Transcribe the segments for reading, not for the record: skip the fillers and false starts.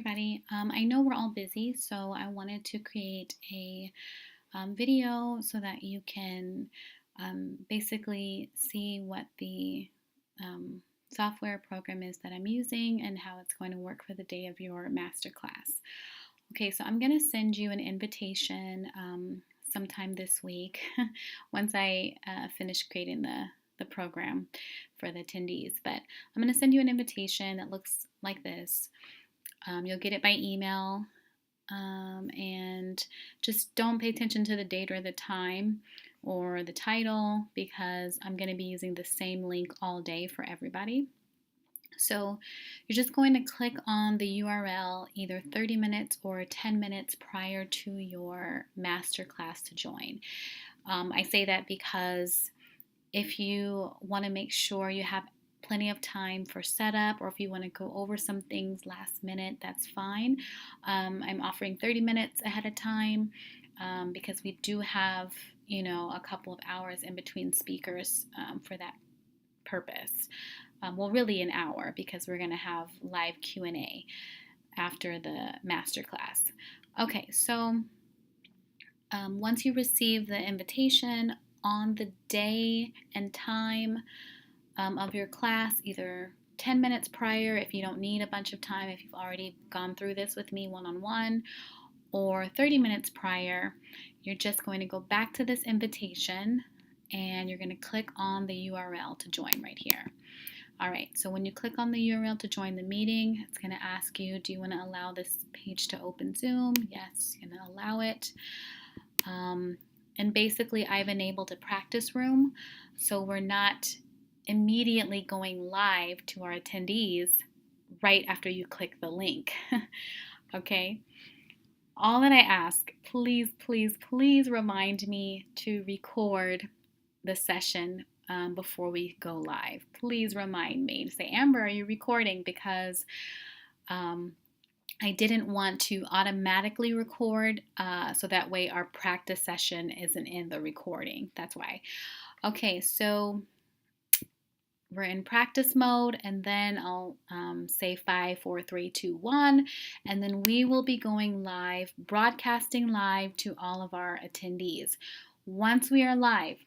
everybody. I know we're all busy, so I wanted to create a video so that you can basically see what the um, software program is that I'm using and how it's going to work for the day of your masterclass. Okay, so I'm going to send you an invitation sometime this week once I finish creating the program for the attendees. But I'm going to send you an invitation that looks like this. You'll get it by email, and just don't pay attention to the date or the time or the title because I'm going to be using the same link all day for everybody. So you're just going to click on the URL either 30 minutes or 10 minutes prior to your masterclass to join. I say that because if you want to make sure you have plenty of time for setup, or if you want to go over some things last minute, that's fine. I'm offering 30 minutes ahead of time because we do have, a couple of hours in between speakers for that purpose. Well, really an hour because we're going to have live Q&A after the masterclass. Okay, so once you receive the invitation on the day and time of your class, either 10 minutes prior if you don't need a bunch of time, if you've already gone through this with me one-on-one, or 30 minutes prior, you're just going to go back to this invitation and you're going to click on the URL to join right here. All right, so when you click on the URL to join the meeting, it's going to ask you, do you want to allow this page to open Zoom? Yes, you're going to allow it. And basically, I've enabled a practice room, so we're not immediately going live to our attendees right after you click the link. Okay? All that I ask, please, please, please remind me to record the session before we go live. Please remind me to say, Amber, are you recording? Because I didn't want to automatically record so that way our practice session isn't in the recording. That's why. Okay, so we're in practice mode, and then I'll say 5, 4, 3, 2, 1, and then we will be going live, broadcasting live to all of our attendees. Once we are live,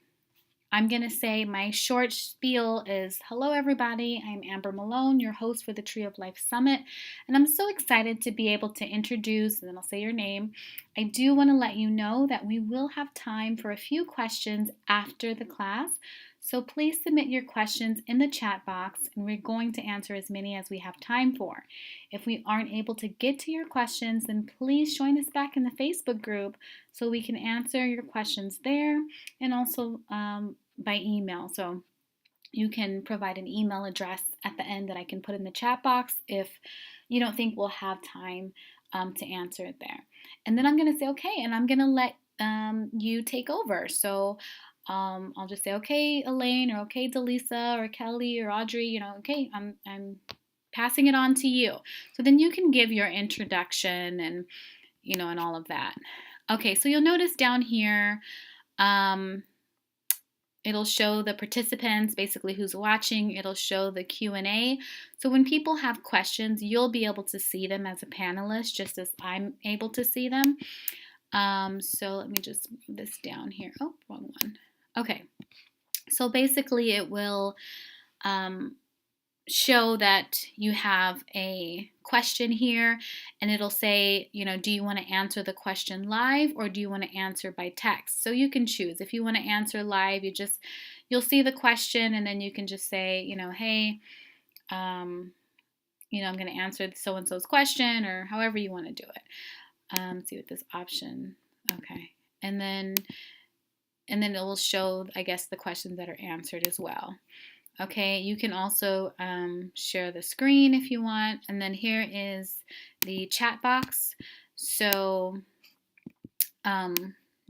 I'm going to say my short spiel is, hello everybody, I'm Amber Malone, your host for the Tree of Life Summit, and I'm so excited to be able to introduce, and then I'll say your name. I do want to let you know that we will have time for a few questions after the class, so please submit your questions in the chat box, and we're going to answer as many as we have time for. If we aren't able to get to your questions, then please join us back in the Facebook group so we can answer your questions there, and also by email. So you can provide an email address at the end that I can put in the chat box if you don't think we'll have time to answer it there. And then I'm going to say, okay, and I'm going to let you take over. So I'll just say, okay, Elaine, or okay, Delisa, or Kelly, or Audrey, okay, I'm passing it on to you. So then you can give your introduction and, and all of that. Okay, so you'll notice down here, it'll show the participants, basically who's watching. It'll show the Q&A. So when people have questions, you'll be able to see them as a panelist, just as I'm able to see them. So let me just move this down here. Oh, wrong one. Okay, so basically it will show that you have a question here, and it'll say, do you want to answer the question live or do you want to answer by text? So you can choose. If you want to answer live, you'll see the question, and then you can just say, hey, I'm going to answer so-and-so's question, or however you want to do it. Let's see what this option, okay. And then it will show, I guess, the questions that are answered as well. Okay, you can also share the screen if you want. And then here is the chat box. So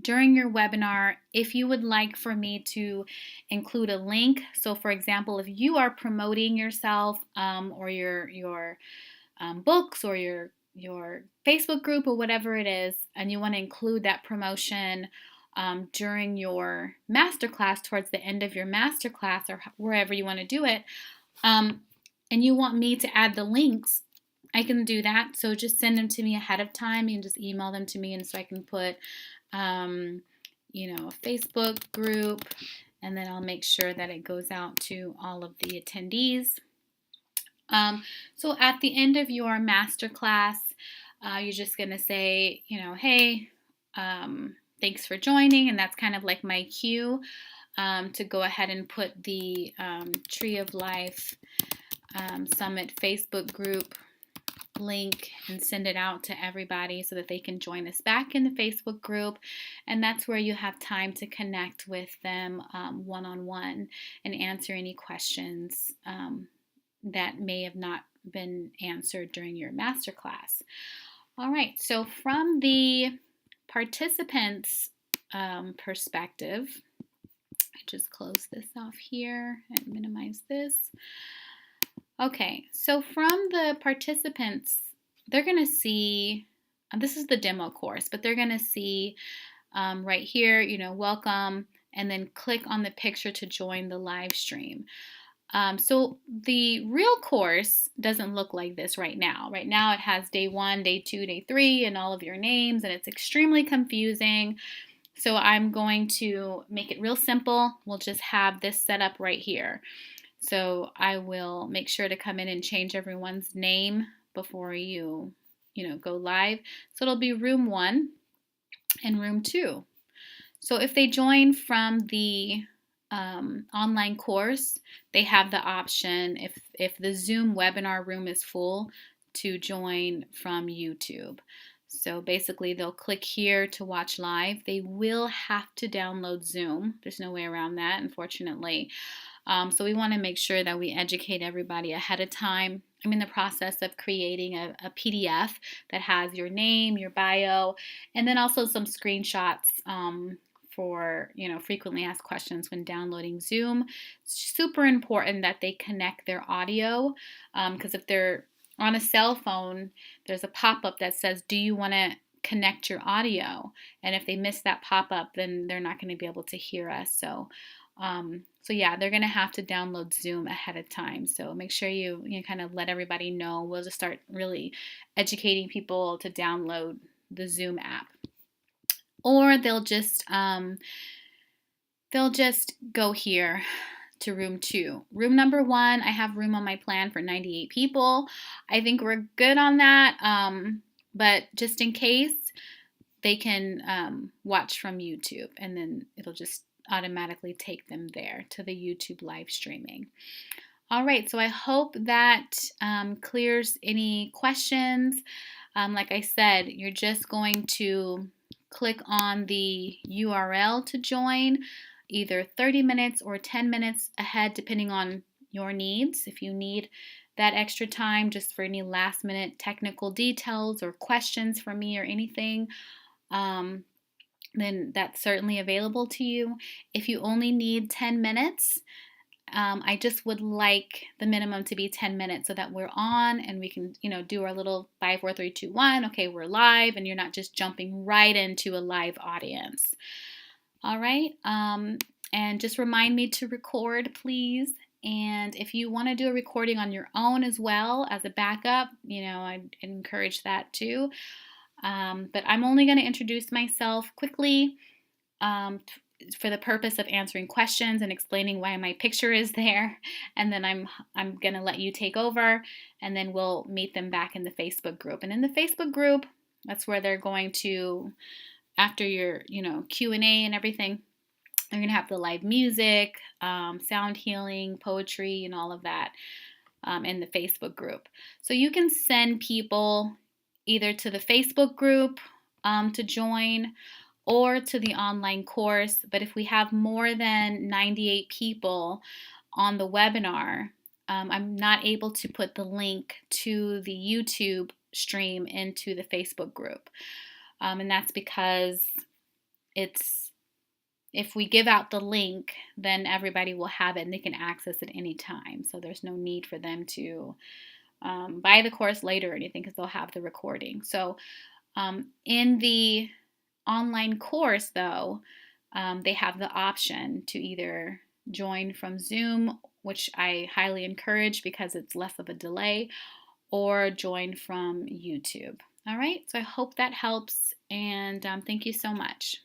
during your webinar, if you would like for me to include a link, so for example, if you are promoting yourself or your books or your Facebook group or whatever it is, and you want to include that promotion during your masterclass, towards the end of your masterclass, or wherever you want to do it, and you want me to add the links I can do that. So just send them to me ahead of time. You can just email them to me, and so I can put, um, a Facebook group, and then I'll make sure that it goes out to all of the attendees. So at the end of your masterclass, you're just going to say, hey, thanks for joining. And that's kind of like my cue to go ahead and put the Tree of Life Summit Facebook group link and send it out to everybody so that they can join us back in the Facebook group. And that's where you have time to connect with them one-on-one and answer any questions that may have not been answered during your masterclass. All right, so from the participants' perspective, I just close this off here and minimize this. Okay, so from the participants, they're going to see, this is the demo course, but they're going to see right here, welcome, and then click on the picture to join the live stream. So the real course doesn't look like this right now. Right now it has day 1, day 2, day 3, and all of your names, and it's extremely confusing. So I'm going to make it real simple. We'll just have this set up right here. So I will make sure to come in and change everyone's name before you go live. So it'll be room 1 and room 2. So if they join from the online course, they have the option, if the Zoom webinar room is full, to join from YouTube. So basically they'll click here to watch live. They will have to download Zoom. There's no way around that, unfortunately. So we want to make sure that we educate everybody ahead of time. I'm in the process of creating a PDF that has your name, your bio, and then also some screenshots for frequently asked questions when downloading Zoom. It's super important that they connect their audio, because if they're on a cell phone, there's a pop-up that says, do you want to connect your audio? And if they miss that pop-up, then they're not going to be able to hear us. So yeah, they're going to have to download Zoom ahead of time. So make sure you kind of let everybody know. We'll just start really educating people to download the Zoom app. Or they'll just go here to room 2. Room number 1, I have room on my plan for 98 people. I think we're good on that. But just in case, they can watch from YouTube, and then it'll just automatically take them there to the YouTube live streaming. All right, so I hope that clears any questions. Like I said, you're just going to click on the URL to join, either 30 minutes or 10 minutes ahead, depending on your needs. If you need that extra time just for any last minute technical details or questions from me or anything, then that's certainly available to you. If you only need 10 minutes, I just would like the minimum to be 10 minutes so that we're on and we can, do our little 5, 4, 3, 2, 1. Okay, we're live, and you're not just jumping right into a live audience. All right. And just remind me to record, please. And if you want to do a recording on your own as well as a backup, I'd encourage that too. But I'm only going to introduce myself quickly for the purpose of answering questions and explaining why my picture is there, and then I'm going to let you take over, and then we'll meet them back in the Facebook group. And in the Facebook group, that's where they're going to, after your Q&A and everything, they're going to have the live music, sound healing, poetry, and all of that in the Facebook group. So you can send people either to the Facebook group to join, or to the online course. But if we have more than 98 people on the webinar, I'm not able to put the link to the YouTube stream into the Facebook group. And that's because if we give out the link, then everybody will have it and they can access it any time. So there's no need for them to buy the course later or anything, because they'll have the recording. So in the online course, though, they have the option to either join from Zoom, which I highly encourage because it's less of a delay, or join from YouTube. All right, so I hope that helps, and thank you so much.